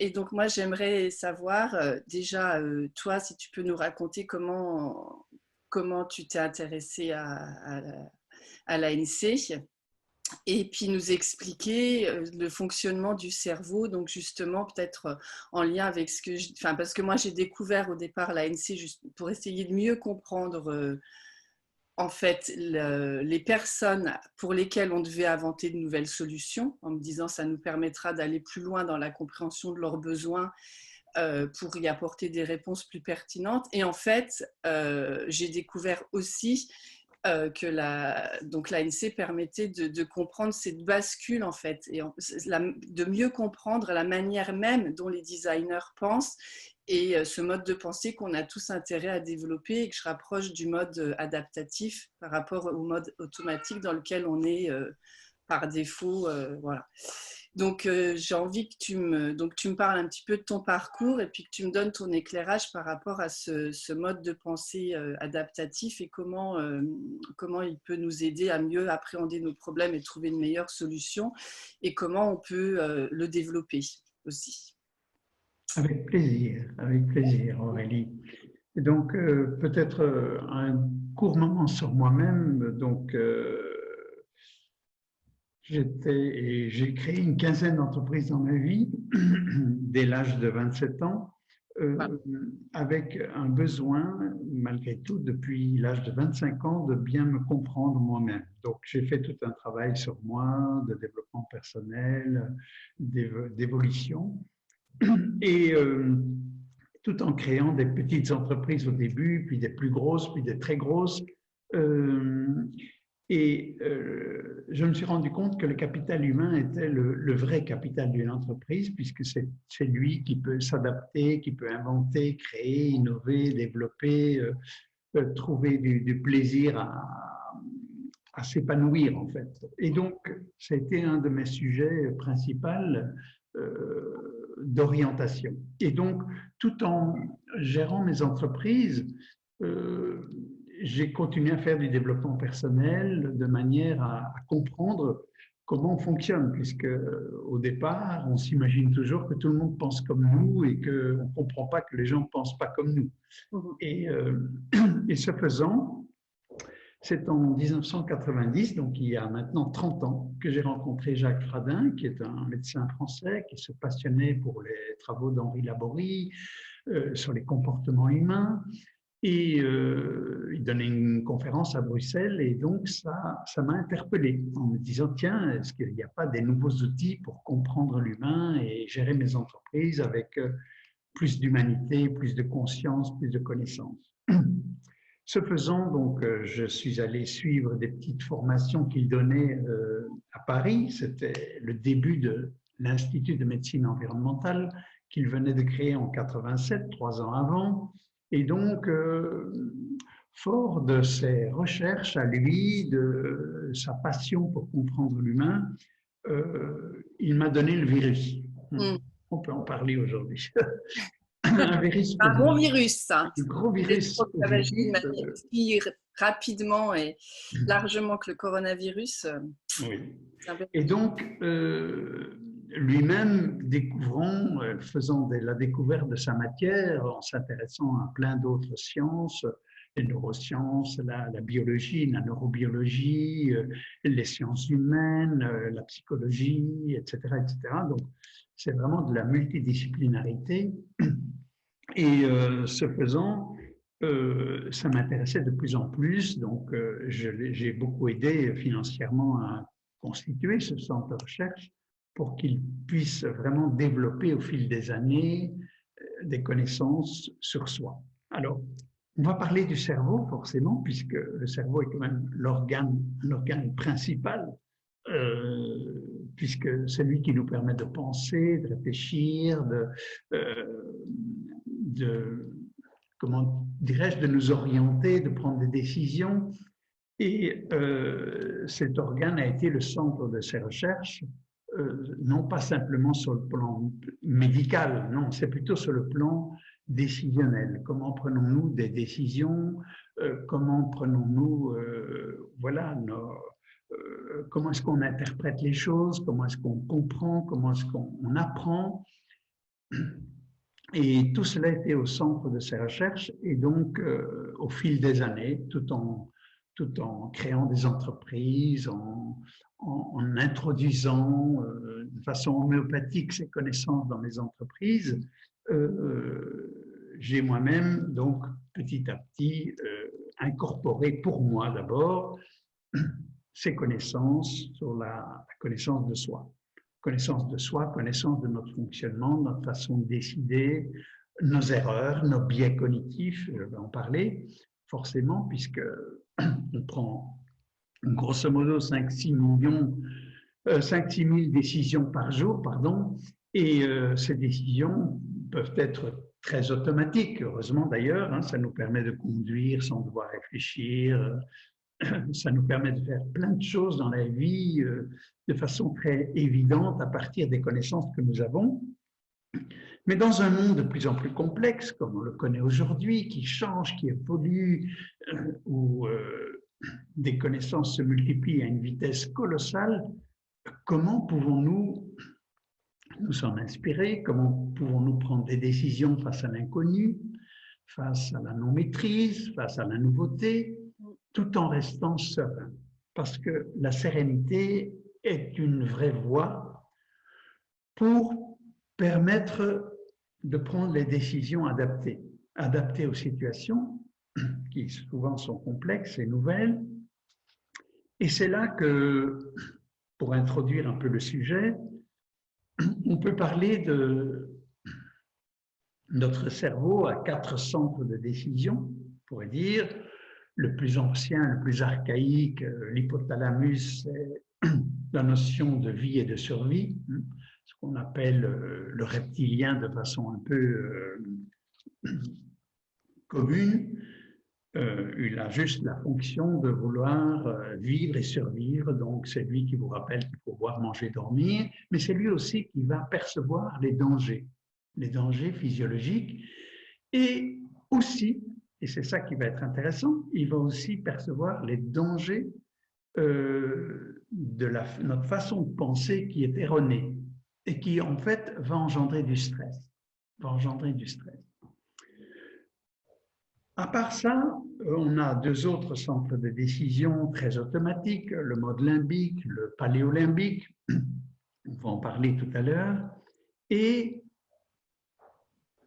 Et donc, moi, j'aimerais savoir, déjà, toi, si tu peux nous raconter comment tu t'es intéressée à l'ANC et puis nous expliquer le fonctionnement du cerveau, donc justement peut-être en lien avec ce que enfin, parce que moi j'ai découvert au départ l'ANC juste pour essayer de mieux comprendre en fait les personnes pour lesquelles on devait inventer de nouvelles solutions, en me disant ça nous permettra d'aller plus loin dans la compréhension de leurs besoins pour y apporter des réponses plus pertinentes. Et en fait, j'ai découvert aussi que l'ANC permettait de comprendre cette bascule en fait, et de mieux comprendre la manière même dont les designers pensent et ce mode de pensée qu'on a tous intérêt à développer et que je rapproche du mode adaptatif par rapport au mode automatique dans lequel on est par défaut. Voilà. Donc, j'ai envie que tu me parles un petit peu de ton parcours et puis que tu me donnes ton éclairage par rapport à ce mode de pensée adaptatif et comment il peut nous aider à mieux appréhender nos problèmes et trouver une meilleure solution et comment on peut le développer aussi. Avec plaisir, Aurélie. Et donc, peut-être un court moment sur moi-même. Donc, j'ai créé une quinzaine d'entreprises dans ma vie, dès l'âge de 27 ans, avec un besoin, malgré tout, depuis l'âge de 25 ans, de bien me comprendre moi-même. Donc, j'ai fait tout un travail sur moi, de développement personnel, d'évolution. Et tout en créant des petites entreprises au début, puis des plus grosses, puis des très grosses. Euh, je me suis rendu compte que le capital humain était le vrai capital d'une entreprise, puisque c'est lui qui peut s'adapter, qui peut inventer, créer, innover, développer, trouver du plaisir à s'épanouir, en fait. Et donc, c'était un de mes sujets principaux d'orientation. Et donc, tout en gérant mes entreprises, j'ai continué à faire du développement personnel de manière à comprendre comment on fonctionne, puisque au départ, on s'imagine toujours que tout le monde pense comme nous et qu'on ne comprend pas que les gens ne pensent pas comme nous. Et, et ce faisant, c'est en 1990, donc il y a maintenant 30 ans, que j'ai rencontré Jacques Fradin, qui est un médecin français qui se passionnait pour les travaux d'Henri Laborie sur les comportements humains. Et il donnait une conférence à Bruxelles et donc ça m'a interpellé en me disant, tiens, est-ce qu'il n'y a pas des nouveaux outils pour comprendre l'humain et gérer mes entreprises avec plus d'humanité, plus de conscience, plus de connaissances. Ce faisant, donc, je suis allé suivre des petites formations qu'il donnait à Paris. C'était le début de l'Institut de médecine environnementale qu'il venait de créer en 87, 3 ans avant. Et donc, fort de ses recherches à lui, de sa passion pour comprendre l'humain, il m'a donné le virus. On peut en parler aujourd'hui. Un virus Un bon positif, virus, ça. un gros virus Ça va agir positif. si rapidement et largement que le coronavirus. Oui. Et donc, lui-même, découvrant, faisant la découverte de sa matière, en s'intéressant à plein d'autres sciences, les neurosciences, la biologie, la neurobiologie, les sciences humaines, la psychologie, etc., etc. Donc, c'est vraiment de la multidisciplinarité. Et ce faisant, ça m'intéressait de plus en plus. Donc, j'ai beaucoup aidé financièrement à constituer ce centre de recherche pour qu'il puisse vraiment développer au fil des années des connaissances sur soi. Alors, on va parler du cerveau forcément, puisque le cerveau est quand même l'organe principal, puisque c'est lui qui nous permet de penser, de réfléchir, de comment dirais-je, de nous orienter, de prendre des décisions. Et cet organe a été le centre de ces recherches, non pas simplement sur le plan médical, non, c'est plutôt sur le plan décisionnel. Comment prenons-nous des décisions, comment prenons-nous, voilà, comment est-ce qu'on interprète les choses, comment est-ce qu'on comprend, comment est-ce qu'on apprend. Et tout cela était au centre de ses recherches. Et donc, au fil des années, tout en créant des entreprises, en introduisant de façon homéopathique ces connaissances dans les entreprises, j'ai moi-même, donc, petit à petit, incorporé pour moi d'abord ces connaissances sur la connaissance de soi. Connaissance de soi, connaissance de notre fonctionnement, notre façon de décider, nos erreurs, nos biais cognitifs, je vais en parler forcément, puisque on prend grosso modo 5-6 millions, 5-6 000 décisions par jour, pardon, et ces décisions peuvent être très automatiques, heureusement d'ailleurs, hein, ça nous permet de conduire sans devoir réfléchir, ça nous permet de faire plein de choses dans la vie de façon très évidente à partir des connaissances que nous avons. Mais dans un monde de plus en plus complexe, comme on le connaît aujourd'hui, qui change, qui évolue, où des connaissances se multiplient à une vitesse colossale, comment pouvons-nous nous en inspirer? Comment pouvons-nous prendre des décisions face à l'inconnu, face à la non-maîtrise, face à la nouveauté, tout en restant serein? Parce que la sérénité est une vraie voie pour permettre de prendre les décisions adaptées aux situations qui souvent sont complexes et nouvelles. Et c'est là que, pour introduire un peu le sujet, on peut parler de notre cerveau à 4 centres de décision, on pourrait dire. Le plus ancien, le plus archaïque, l'hypothalamus, c'est la notion de vie et de survie, ce qu'on appelle le reptilien de façon un peu commune. Il a juste la fonction de vouloir vivre et survivre, donc c'est lui qui vous rappelle qu'il faut boire, manger, dormir, mais c'est lui aussi qui va percevoir les dangers physiologiques, et aussi, et c'est ça qui va être intéressant, il va aussi percevoir les dangers de notre façon de penser qui est erronée et qui en fait va engendrer du stress. À part ça, on a 2 autres centres de décision très automatiques, le mode limbique, le paléolimbique, on va en parler tout à l'heure, et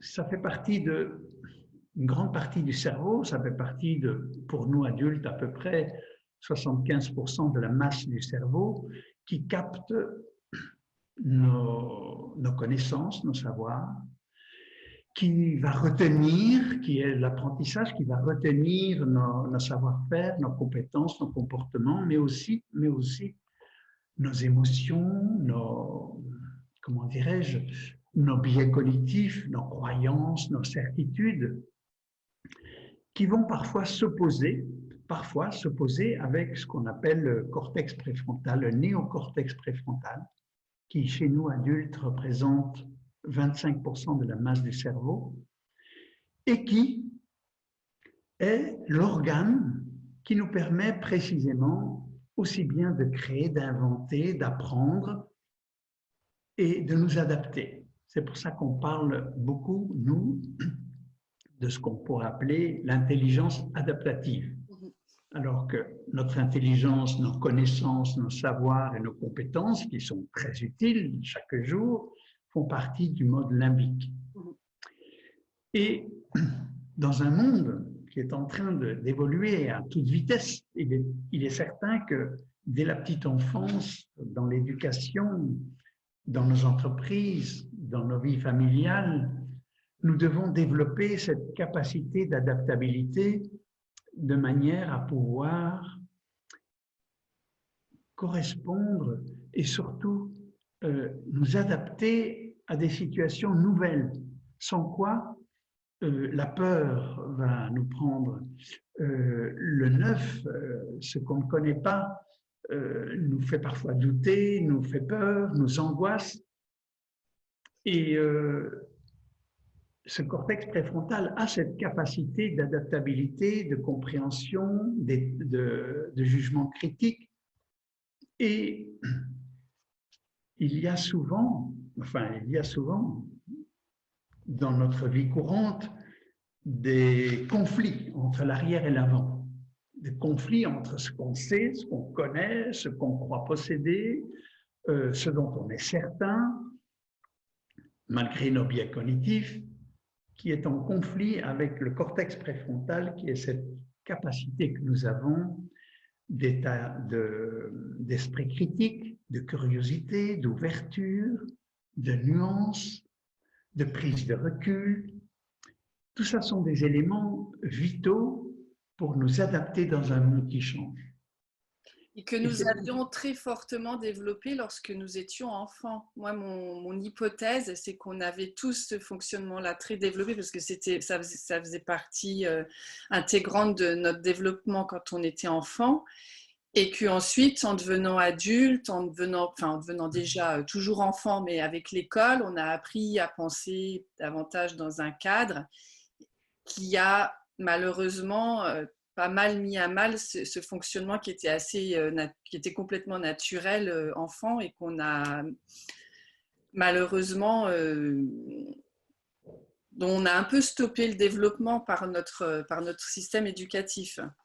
ça fait partie une grande partie du cerveau, ça fait partie pour nous adultes, à peu près 75% de la masse du cerveau qui capte nos connaissances, nos savoirs, qui va retenir, qui est l'apprentissage, qui va retenir nos savoir-faire, nos compétences, nos comportements, mais aussi nos émotions, comment dirais-je, nos biais cognitifs, nos croyances, nos certitudes, qui vont parfois s'opposer avec ce qu'on appelle le cortex préfrontal, le néocortex préfrontal, qui chez nous adultes représente 25% de la masse du cerveau, et qui est l'organe qui nous permet précisément aussi bien de créer, d'inventer, d'apprendre et de nous adapter. C'est pour ça qu'on parle beaucoup, nous, de ce qu'on pourrait appeler l'intelligence adaptative. Alors que notre intelligence, nos connaissances, nos savoirs et nos compétences, qui sont très utiles chaque jour, font partie du mode limbique. Et dans un monde qui est en train d'évoluer à toute vitesse, il est certain que dès la petite enfance, dans l'éducation, dans nos entreprises, dans nos vies familiales, nous devons développer cette capacité d'adaptabilité de manière à pouvoir correspondre et surtout nous adapter à des situations nouvelles, sans quoi la peur va nous prendre, le neuf, ce qu'on ne connaît pas, nous fait parfois douter, nous fait peur, nous angoisse. Et ce cortex préfrontal a cette capacité d'adaptabilité, de compréhension, de jugement critique. Et il y a souvent, dans notre vie courante des conflits entre l'arrière et l'avant, des conflits entre ce qu'on sait, ce qu'on connaît, ce qu'on croit posséder, ce dont on est certain, malgré nos biais cognitifs, qui est en conflit avec le cortex préfrontal, qui est cette capacité que nous avons d'esprit critique, de curiosité, d'ouverture, de nuance, de prise de recul. Tout ça sont des éléments vitaux pour nous adapter dans un monde qui change. Et que nous avions très fortement développé lorsque nous étions enfants. Moi, mon hypothèse, c'est qu'on avait tous ce fonctionnement-là très développé parce que ça faisait partie intégrante de notre développement quand on était enfant. Et qu'ensuite, en devenant adulte, en devenant déjà toujours enfant, mais avec l'école, on a appris à penser davantage dans un cadre qui a malheureusement pas mal mis à mal ce fonctionnement qui était qui était complètement naturel enfant et qu'on a malheureusement dont on a un peu stoppé le développement par notre système éducatif.